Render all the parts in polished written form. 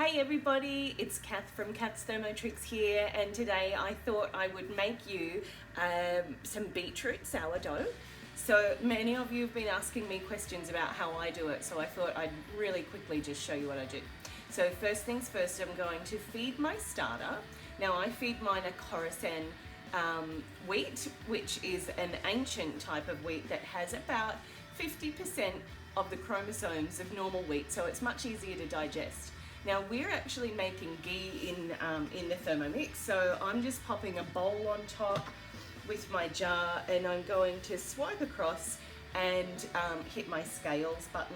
Hey everybody, it's Kath from Kath's Thermotrix here, and today I thought I would make you some beetroot sourdough. So many of you have been asking me questions about how I do it, so I thought I'd really quickly just show you what I do. So first things first, I'm going to feed my starter. Now I feed mine a Khorasan wheat, which is an ancient type of wheat that has about 50% of the chromosomes of normal wheat, so it's much easier to digest. Now we're actually making ghee in the Thermomix, so I'm just popping a bowl on top with my jar, and I'm going to swipe across and hit my scales button.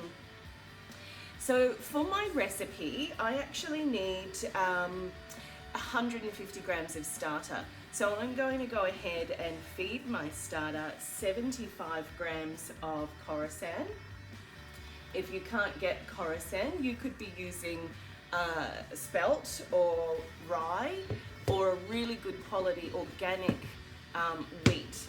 So for my recipe, I actually need 150 grams of starter. So I'm going to go ahead and feed my starter 75 grams of Khorasan. If you can't get Khorasan, you could be using spelt or rye or a really good quality organic wheat.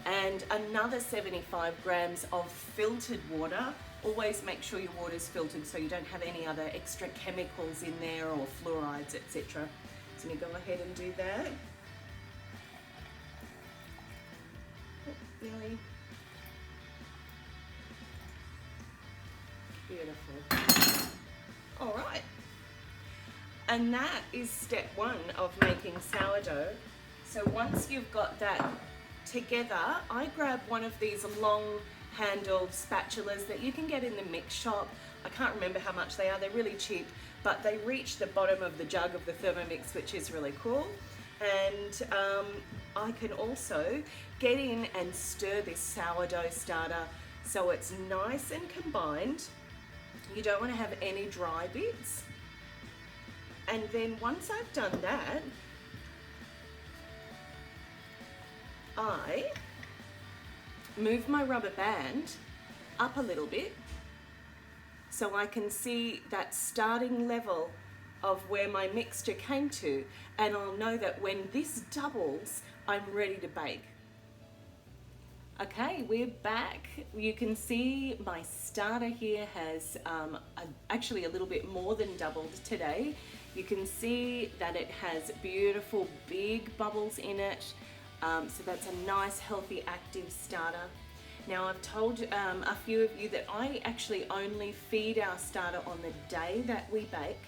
And another 75 grams of filtered water. Always make sure your water is filtered so you don't have any other extra chemicals in there or fluorides, etc. So you go ahead and do that. Really beautiful. All right, and that is step one of making sourdough. So once you've got that together, I grab one of these long handled spatulas that you can get in the mix shop. I can't remember how much they are, they're really cheap, but they reach the bottom of the jug of the Thermomix, which is really cool. And I can also get in and stir this sourdough starter so it's nice and combined. You don't want to have any dry bits. And then once I've done that, I move my rubber band up a little bit so I can see that starting level of where my mixture came to, and I'll know that when this doubles, I'm ready to bake. Okay, we're back. You can see my starter here has actually a little bit more than doubled today. You can see that it has beautiful big bubbles in it. So that's a nice, healthy, active starter. Now I've told a few of you that I actually only feed our starter on the day that we bake,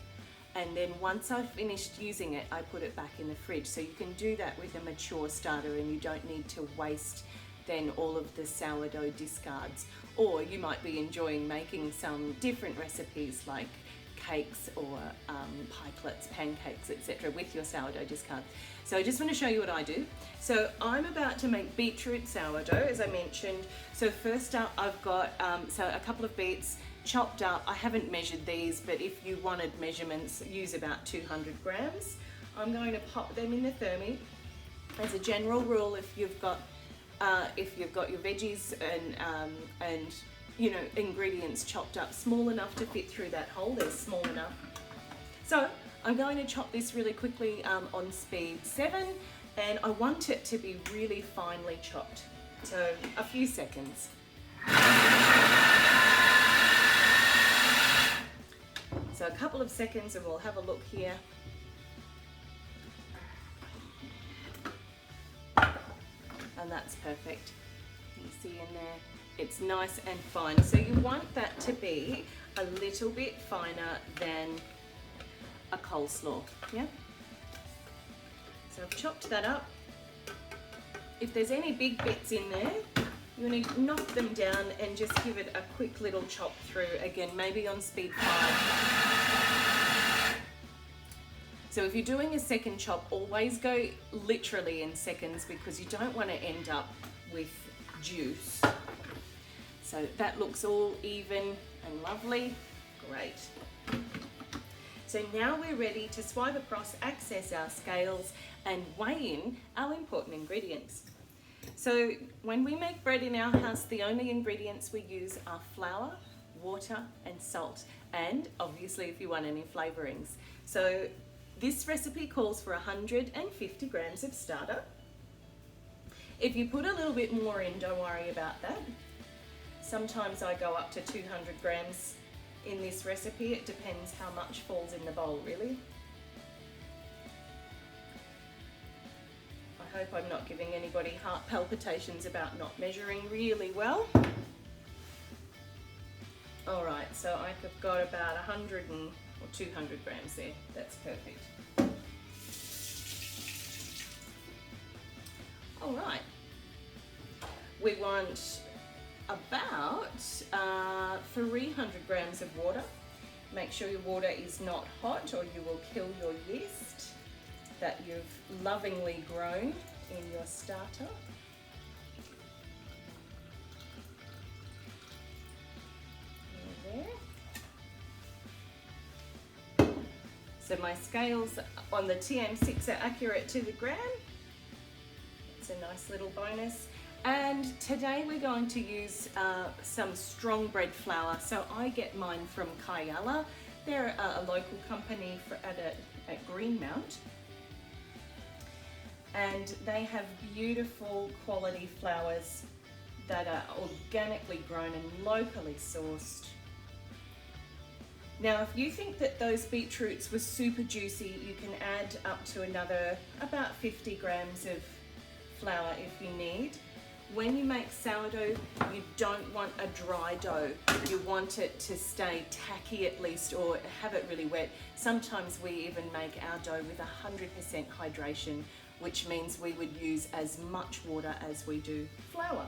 and then once I've finished using it, I put it back in the fridge. So you can do that with a mature starter, and you don't need to waste then all of the sourdough discards. Or you might be enjoying making some different recipes like cakes or pikelets, pancakes, etc. with your sourdough discard. So I just want to show you what I do. So I'm about to make beetroot sourdough, as I mentioned. So first up, I've got so a couple of beets chopped up. I haven't measured these, but if you wanted measurements, use about 200 grams. I'm going to pop them in the Thermi. As a general rule, if you've got your veggies and you know, ingredients chopped up small enough to fit through that hole, they're small enough. So I'm going to chop this really quickly on speed 7, and I want it to be really finely chopped. So a few seconds. So a couple of seconds and we'll have a look here. And that's perfect. You see in there, it's nice and fine. So you want that to be a little bit finer than a coleslaw, yeah? So I've chopped that up. If there's any big bits in there, you need to knock them down and just give it a quick little chop through, again, maybe on speed 5. So if you're doing a second chop, always go literally in seconds, because you don't want to end up with juice. So that looks all even and lovely. Great. So now we're ready to swipe across, access our scales, and weigh in our important ingredients. So when we make bread in our house, the only ingredients we use are flour, water, and salt, and obviously if you want any flavorings. So this recipe calls for 150 grams of starter. If you put a little bit more in, don't worry about that. Sometimes I go up to 200 grams in this recipe. It depends how much falls in the bowl, really. I hope I'm not giving anybody heart palpitations about not measuring really well. All right, so I've got about 100 or 200 grams there. That's perfect. All right, we want about 300 grams of water. Make sure your water is not hot or you will kill your yeast that you've lovingly grown in your starter. There. So my scales on the TM6 are accurate to the gram. It's a nice little bonus. And today we're going to use some strong bread flour. So I get mine from Kayala. They're a local company at Greenmount. And they have beautiful quality flours that are organically grown and locally sourced. Now, if you think that those beetroots were super juicy, you can add up to another about 50 grams of flour if you need. When you make sourdough, you don't want a dry dough. You want it to stay tacky at least, or have it really wet. Sometimes we even make our dough with 100% hydration, which means we would use as much water as we do flour.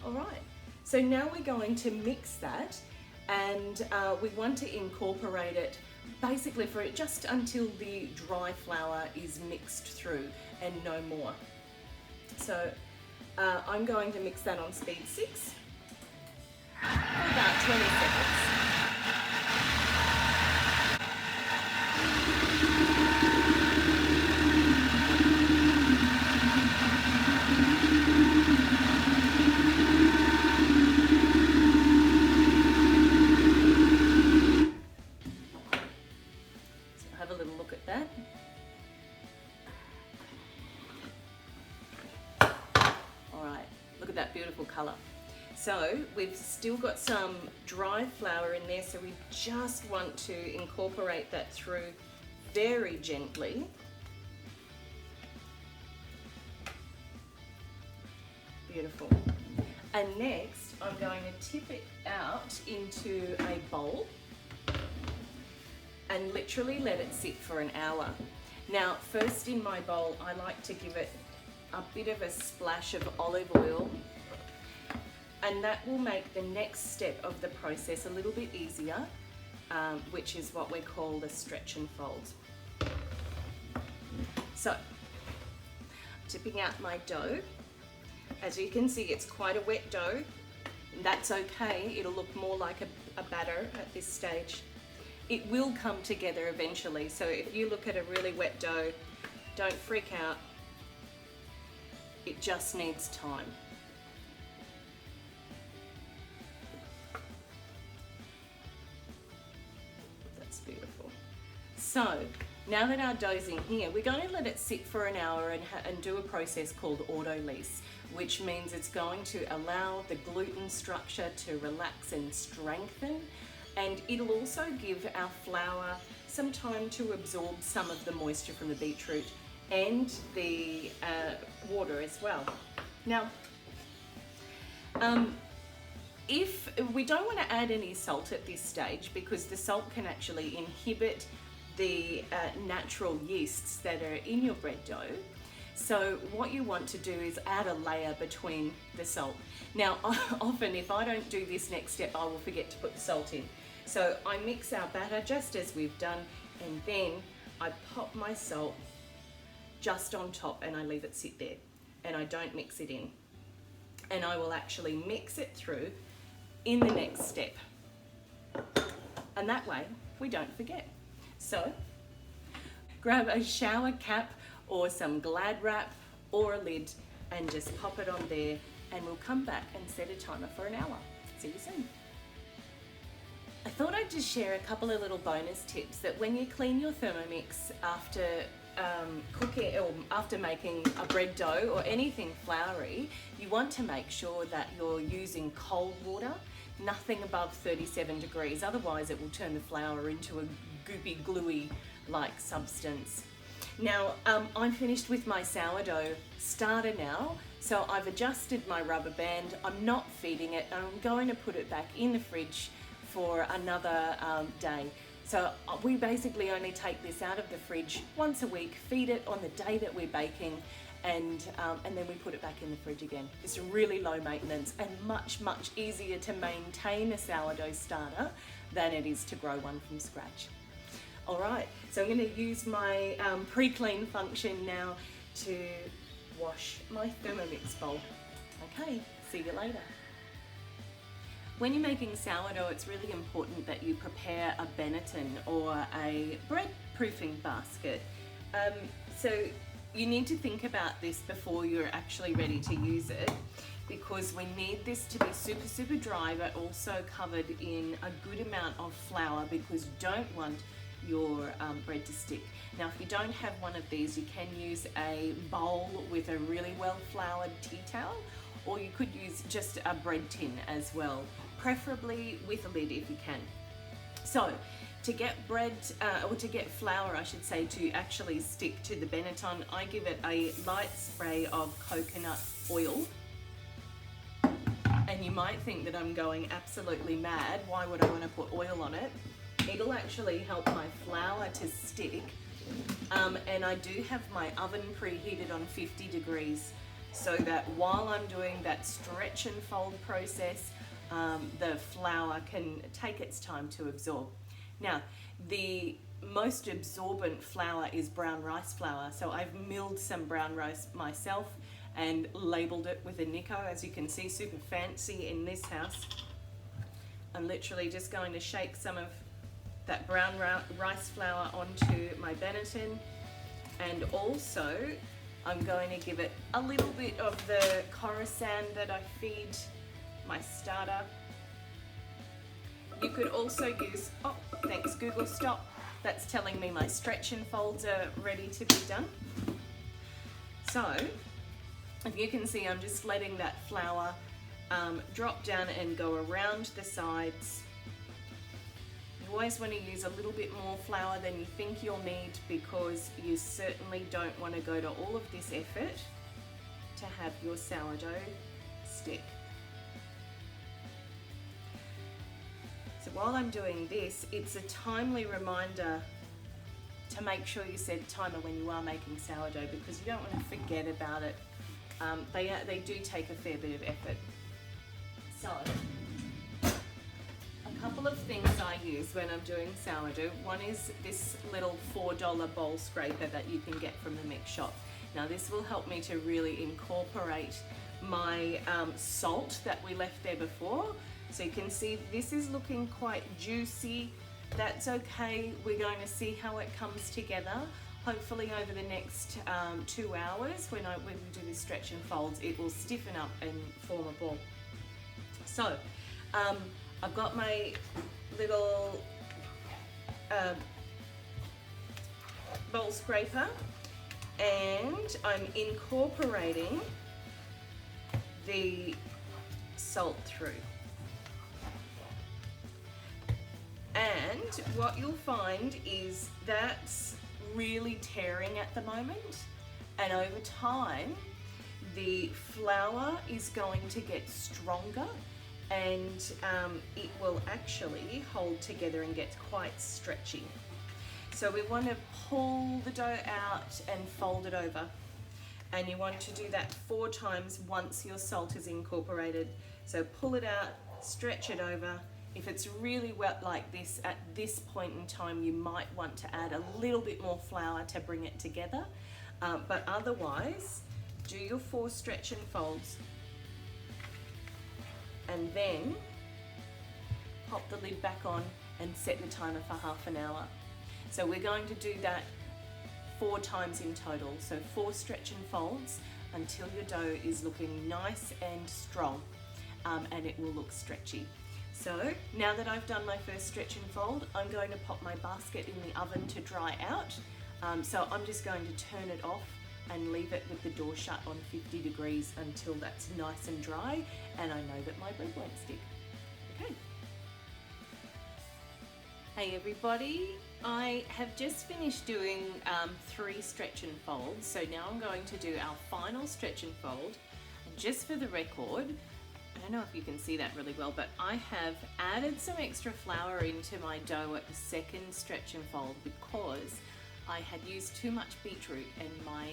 All right, so now we're going to mix that, and we want to incorporate it basically for it just until the dry flour is mixed through and no more. So I'm going to mix that on speed 6 for about 20 seconds. So have a little look at that. Look at that beautiful colour. So we've still got some dry flour in there, so we just want to incorporate that through very gently. Beautiful. And next I'm going to tip it out into a bowl and literally let it sit for an hour. Now, first in my bowl, I like to give it a bit of a splash of olive oil, and that will make the next step of the process a little bit easier, which is what we call the stretch and fold. So, tipping out my dough. As you can see, it's quite a wet dough. That's okay, it'll look more like a batter at this stage. It will come together eventually, so if you look at a really wet dough, don't freak out. It just needs time. That's beautiful. So now that our dough's in here, we're going to let it sit for an hour and do a process called autolyse, which means it's going to allow the gluten structure to relax and strengthen, and it'll also give our flour some time to absorb some of the moisture from the beetroot and the water as well. Now, if we don't want to add any salt at this stage, because the salt can actually inhibit the natural yeasts that are in your bread dough. So what you want to do is add a layer between the salt. Now, often if I don't do this next step, I will forget to put the salt in. So I mix our batter just as we've done, and then I pop my salt just on top and I leave it sit there, and I don't mix it in. And I will actually mix it through in the next step. And that way we don't forget. So grab a shower cap or some Glad wrap or a lid and just pop it on there, and we'll come back and set a timer for an hour. See you soon. I thought I'd just share a couple of little bonus tips that when you clean your Thermomix after cooking or after making a bread dough or anything floury, you want to make sure that you're using cold water, nothing above 37 degrees, otherwise it will turn the flour into a goopy, gluey like substance. Now, I'm finished with my sourdough starter now, so I've adjusted my rubber band. I'm not feeding it, and I'm going to put it back in the fridge for another day. So we basically only take this out of the fridge once a week, feed it on the day that we're baking, and then we put it back in the fridge again. It's really low maintenance and much, much easier to maintain a sourdough starter than it is to grow one from scratch. All right, so I'm going to use my pre-clean function now to wash my Thermomix bowl. Okay, see you later. When you're making sourdough, it's really important that you prepare a Benetton or a bread proofing basket. So you need to think about this before you're actually ready to use it, because we need this to be super, super dry, but also covered in a good amount of flour, because you don't want your bread to stick. Now, if you don't have one of these, you can use a bowl with a really well floured tea towel, or you could use just a bread tin as well, preferably with a lid if you can. So to get bread, or to get flour, I should say, to actually stick to the Benetton, I give it a light spray of coconut oil. And you might think that I'm going absolutely mad. Why would I want to put oil on it? It'll actually help my flour to stick. And I do have my oven preheated on 50 degrees so that while I'm doing that stretch and fold process, the flour can take its time to absorb. Now, the most absorbent flour is brown rice flour. So I've milled some brown rice myself and labeled it with a Nico, as you can see, super fancy in this house. I'm literally just going to shake some of that brown rice flour onto my Benetton, and also I'm going to give it a little bit of the Coruscant that I feed my starter. You could also use, oh, thanks Google, stop. That's telling me my stretch and folds are ready to be done. So, if you can see, I'm just letting that flour drop down and go around the sides. You always want to use a little bit more flour than you think you'll need, because you certainly don't want to go to all of this effort to have your sourdough stick. So while I'm doing this, it's a timely reminder to make sure you set a timer when you are making sourdough, because you don't want to forget about it. They do take a fair bit of effort. So, a couple of things I use when I'm doing sourdough. One is this little $4 bowl scraper that you can get from the mix shop. Now this will help me to really incorporate my salt that we left there before. So you can see this is looking quite juicy. That's okay. We're going to see how it comes together. Hopefully over the next 2 hours, when we do this stretch and folds, it will stiffen up and form a ball. So I've got my little bowl scraper, and I'm incorporating the salt through. And what you'll find is that's really tearing at the moment, and over time the flour is going to get stronger, and it will actually hold together and get quite stretchy. So we want to pull the dough out and fold it over, and you want to do that 4 times once your salt is incorporated. So pull it out, stretch it over. If it's really wet like this, at this point in time, you might want to add a little bit more flour to bring it together. But otherwise, do your 4 stretch and folds, and then pop the lid back on and set the timer for half an hour. So we're going to do that 4 times in total. So 4 stretch and folds until your dough is looking nice and strong, and it will look stretchy. So now that I've done my first stretch and fold, I'm going to pop my basket in the oven to dry out. So I'm just going to turn it off and leave it with the door shut on 50 degrees until that's nice and dry, and I know that my bread won't stick. Okay. Hey everybody, I have just finished doing 3 stretch and folds, so now I'm going to do our final stretch and fold. And just for the record, I don't know if you can see that really well, but I have added some extra flour into my dough at the second stretch and fold because I had used too much beetroot and my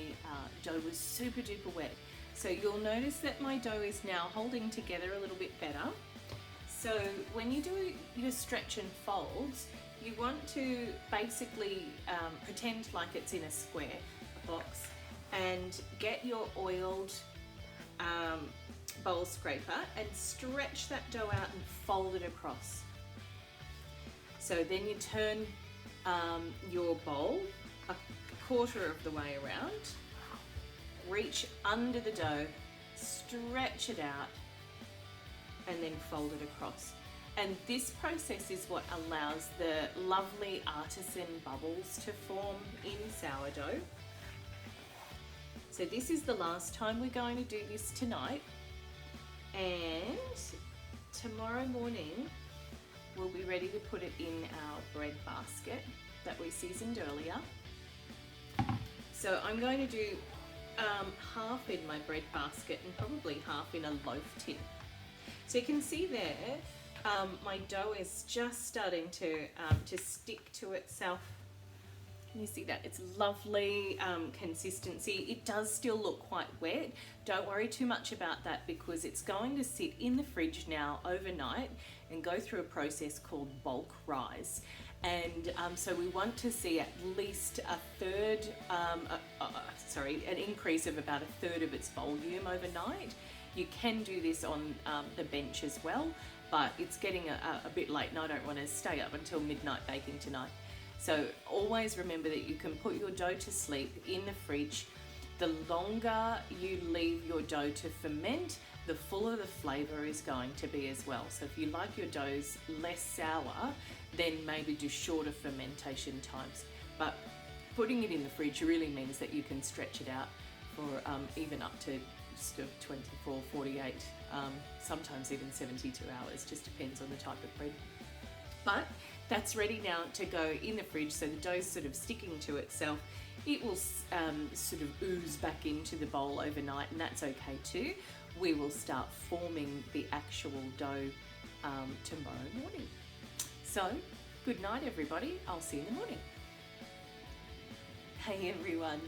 dough was super duper wet. So you'll notice that my dough is now holding together a little bit better. So when you do your stretch and folds, you want to basically pretend like it's in a square, a box, and get your oiled bowl scraper and stretch that dough out and fold it across. So then you turn your bowl a quarter of the way around, reach under the dough, stretch it out, and then fold it across. And this process is what allows the lovely artisan bubbles to form in sourdough. So this is the last time we're going to do this tonight, and tomorrow morning we'll be ready to put it in our bread basket that we seasoned earlier. So I'm going to do half in my bread basket and probably half in a loaf tin. So you can see there, my dough is just starting to stick to itself. Can you see that? It's lovely consistency. It does still look quite wet. Don't worry too much about that because it's going to sit in the fridge now overnight and go through a process called bulk rise. And so we want to see at least an increase of about a third of its volume overnight. You can do this on the bench as well, but it's getting a bit late and I don't want to stay up until midnight baking tonight. So always remember that you can put your dough to sleep in the fridge. The longer you leave your dough to ferment, the fuller the flavour is going to be as well. So if you like your doughs less sour, then maybe do shorter fermentation times. But putting it in the fridge really means that you can stretch it out for even up to sort of 24, 48, sometimes even 72 hours, just depends on the type of bread. But that's ready now to go in the fridge, so the dough's sort of sticking to itself. It will sort of ooze back into the bowl overnight, and that's okay too. We will start forming the actual dough tomorrow morning. So, good night everybody, I'll see you in the morning. Hey everyone,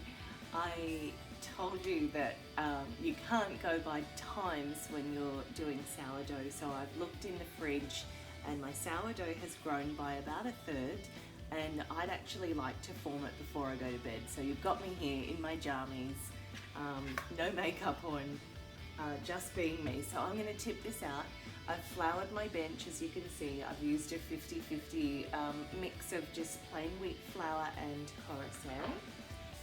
I told you that you can't go by times when you're doing sourdough, so I've looked in the fridge and my sourdough has grown by about a third, and I'd actually like to form it before I go to bed. So you've got me here in my jammies, no makeup on, just being me. So I'm going to tip this out. I've floured my bench, as you can see. I've used a 50-50 mix of just plain wheat flour and coruscant,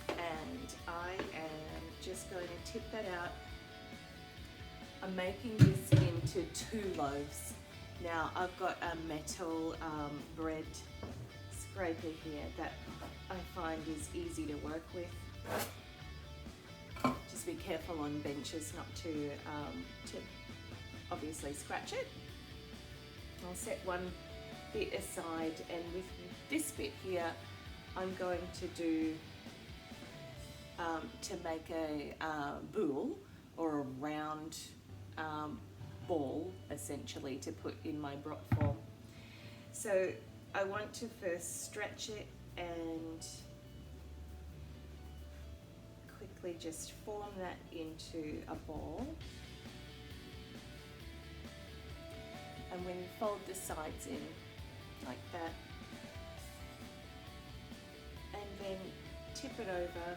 and I am just going to tip that out. I'm making this into 2 loaves. Now I've got a metal bread scraper here that I find is easy to work with. Just be careful on benches not to obviously scratch it. I'll set one bit aside, and with this bit here I'm going to do to make a boule or a round ball essentially to put in my brot form. So I want to first stretch it and quickly just form that into a ball. And when you fold the sides in like that, and then tip it over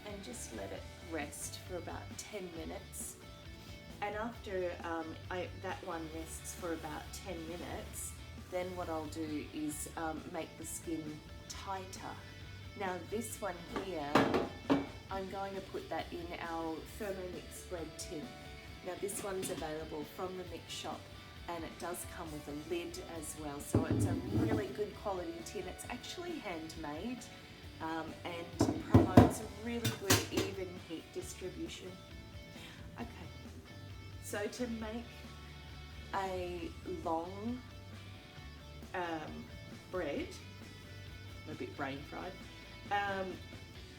and just let it rest for about 10 minutes. And after that one rests for about 10 minutes, then what I'll do is make the skin tighter. Now this one here, I'm going to put that in our Thermomix bread tin. Now this one's available from the mix shop, and it does come with a lid as well, so it's a really good quality tin. It's actually handmade and promotes a really good even heat distribution. Okay, so to make a long bread, I'm a bit brain fried,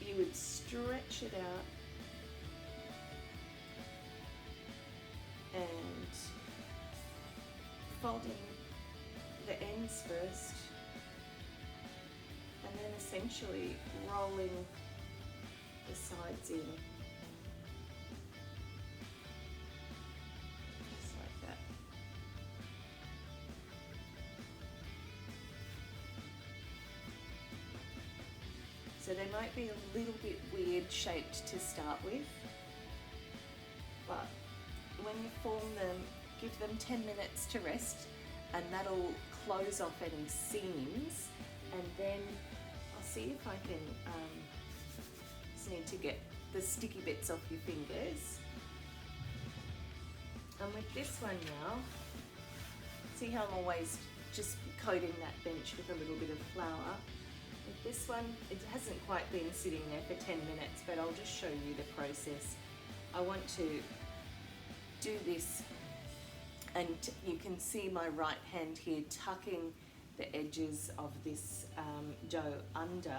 you would stretch it out and fold in the ends first, and then essentially rolling the sides in, just like that. So they might be a little bit weird shaped to start with, but when you form them, give them 10 minutes to rest, and that'll close off any seams. And then I'll see if I can, just need to get the sticky bits off your fingers. And with this one now, see how I'm always just coating that bench with a little bit of flour. With this one, it hasn't quite been sitting there for 10 minutes, but I'll just show you the process. I want to do this, and you can see my right hand here tucking the edges of this dough under,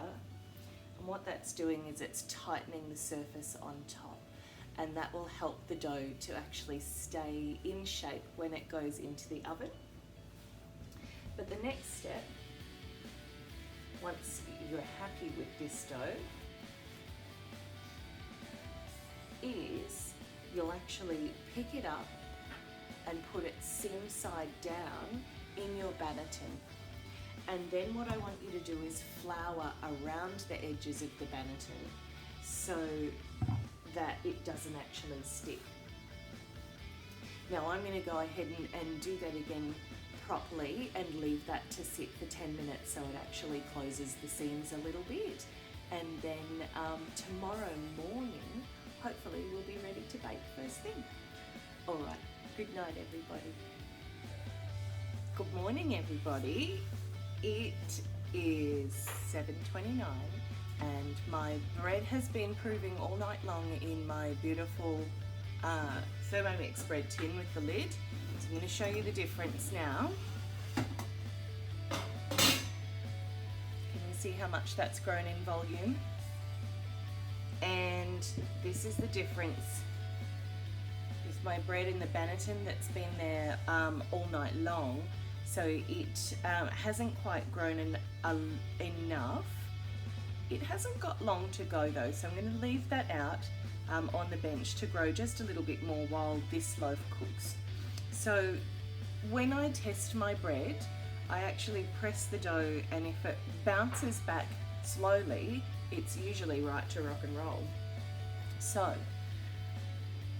and what that's doing is it's tightening the surface on top, and that will help the dough to actually stay in shape when it goes into the oven. But the next step, once you're happy with this dough, is you'll actually pick it up and put it seam side down in your batter tin. And then what I want you to do is flour around the edges of the batter tin so that it doesn't actually stick. Now I'm going to go ahead and do that again properly and leave that to sit for 10 minutes so it actually closes the seams a little bit. And then tomorrow morning, hopefully we'll be ready to bake first thing. All right, good night everybody. Good morning everybody. It is 7:29 and my bread has been proving all night long in my beautiful Thermomix bread tin with the lid. So I'm going to show you the difference now. Can you see how much that's grown in volume? And this is the difference with my bread in the batter tin that's been there all night long. So it hasn't quite grown enough. It hasn't got long to go though, so I'm going to leave that out on the bench to grow just a little bit more while this loaf cooks. So when I test my bread, I actually press the dough, and if it bounces back slowly, it's usually right to rock and roll. So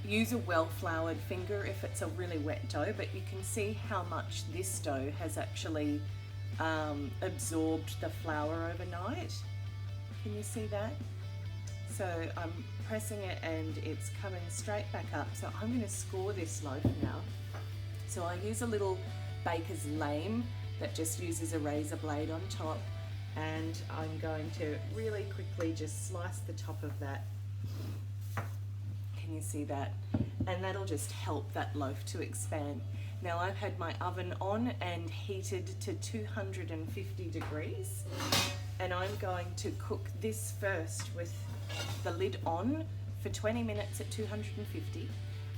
use a well-floured finger if it's a really wet dough, but you can see how much this dough has actually absorbed the flour overnight. Can you see that? So I'm pressing it and it's coming straight back up. So I'm going to score this loaf now. So I use a little baker's lame that just uses a razor blade on top, and I'm going to really quickly just slice the top of that. Can you see that? And that'll just help that loaf to expand. Now I've had my oven on and heated to 250 degrees, and I'm going to cook this first with the lid on for 20 minutes at 250,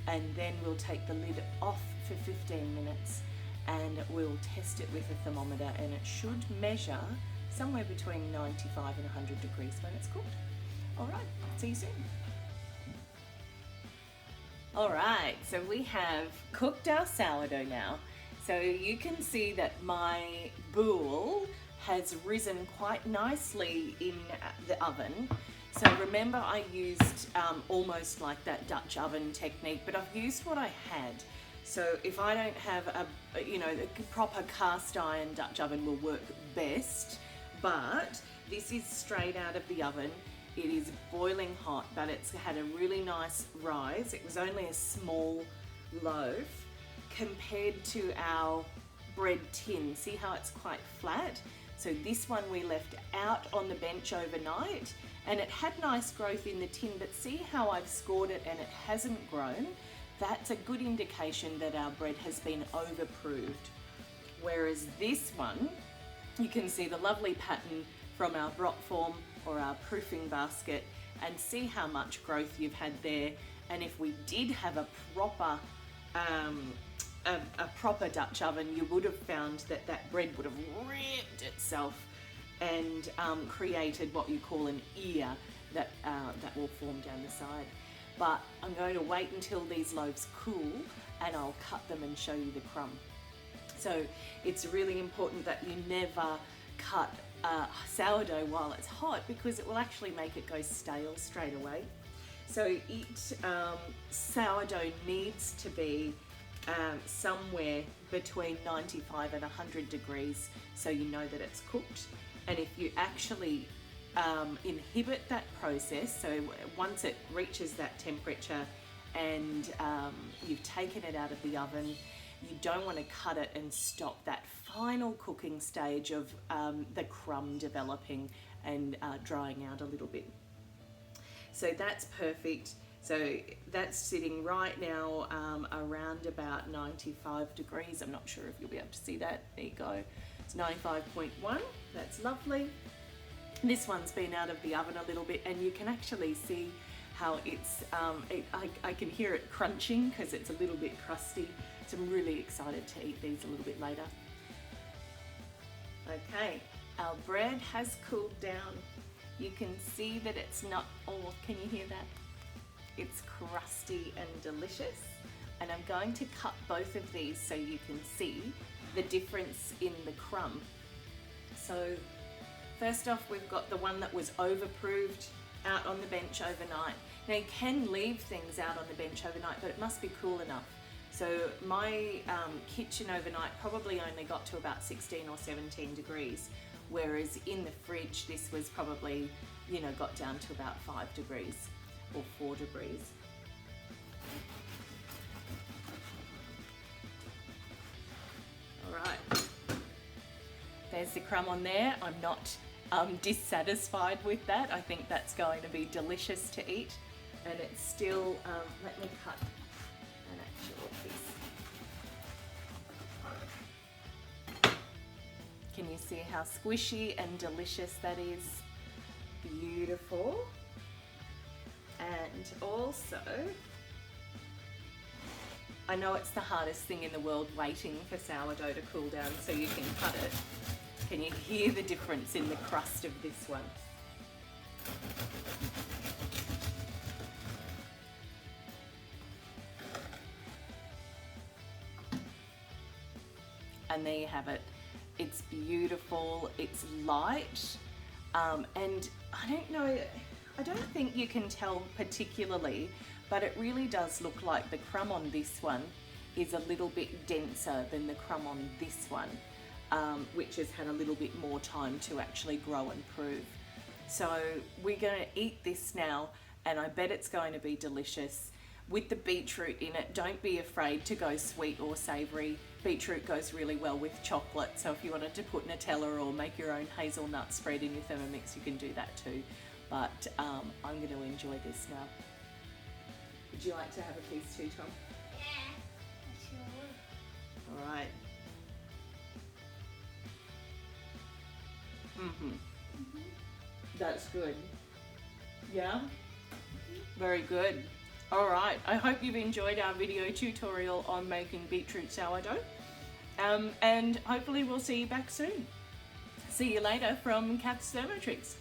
and then we'll take the lid off for 15 minutes and we'll test it with a thermometer, and it should measure somewhere between 95 and 100 degrees when it's cooked. All right, see you soon. All right, so we have cooked our sourdough now. So you can see that my boule has risen quite nicely in the oven. So remember, I used almost like that Dutch oven technique, but I've used what I had. So if I don't have the proper cast iron Dutch oven will work best, but this is straight out of the oven. It is boiling hot, but it's had a really nice rise. It was only a small loaf compared to our bread tin. See how it's quite flat? So this one we left out on the bench overnight, and it had nice growth in the tin, but see how I've scored it and it hasn't grown? that's a good indication that our bread has been overproved. Whereas this one, you can see the lovely pattern from our brot form or our proofing basket and see how much growth you've had there. And if we did have a proper Dutch oven, you would have found that that bread would have ripped itself and created what you call an ear that will form down the side. But I'm going to wait until these loaves cool and I'll cut them and show you the crumb. So it's really important that you never cut sourdough while it's hot, because it will actually make it go stale straight away. So sourdough needs to be somewhere between 95 and 100 degrees so you know that it's cooked. And if you actually inhibit that process, so once it reaches that temperature and you've taken it out of the oven, you don't want to cut it and stop that final cooking stage of the crumb developing and drying out a little bit. So that's perfect. So that's sitting right now around about 95 degrees. I'm not sure if you'll be able to see that. There you go. It's 95.1. That's lovely. This one's been out of the oven a little bit, and you can actually see how it's, I can hear it crunching because it's a little bit crusty. So I'm really excited to eat these a little bit later. Okay, our bread has cooled down. You can see that it's not, oh, can you hear that? It's crusty and delicious. And I'm going to cut both of these so you can see the difference in the crumb. So first off, we've got the one that was overproved out on the bench overnight. Now you can leave things out on the bench overnight, but it must be cool enough. So my kitchen overnight probably only got to about 16 or 17 degrees, whereas in the fridge this was probably, you know, got down to about 5 degrees or 4 degrees. All right, there's the crumb on there. I'm not dissatisfied with that. I think that's going to be delicious to eat, and it's still, let me cut an actual piece. Can you see how squishy and delicious that is? Beautiful. And also, I know it's the hardest thing in the world waiting for sourdough to cool down so you can cut it. Can you hear the difference in the crust of this one? And there you have it. It's beautiful, it's light, and I don't know, I don't think you can tell particularly, but it really does look like the crumb on this one is a little bit denser than the crumb on this one, which has had a little bit more time to actually grow and prove. So we're going to eat this now, and I bet it's going to be delicious. With the beetroot in it, don't be afraid to go sweet or savoury. Beetroot goes really well with chocolate, so if you wanted to put Nutella or make your own hazelnut spread in your Thermomix, you can do that too. But I'm going to enjoy this now. Would you like to have a piece too, Tom? Yeah, I sure would. All right. That's good. Yeah? Very good. All right, I hope you've enjoyed our video tutorial on making beetroot sourdough, and hopefully we'll see you back soon. See you later from Kath's Thermotrix.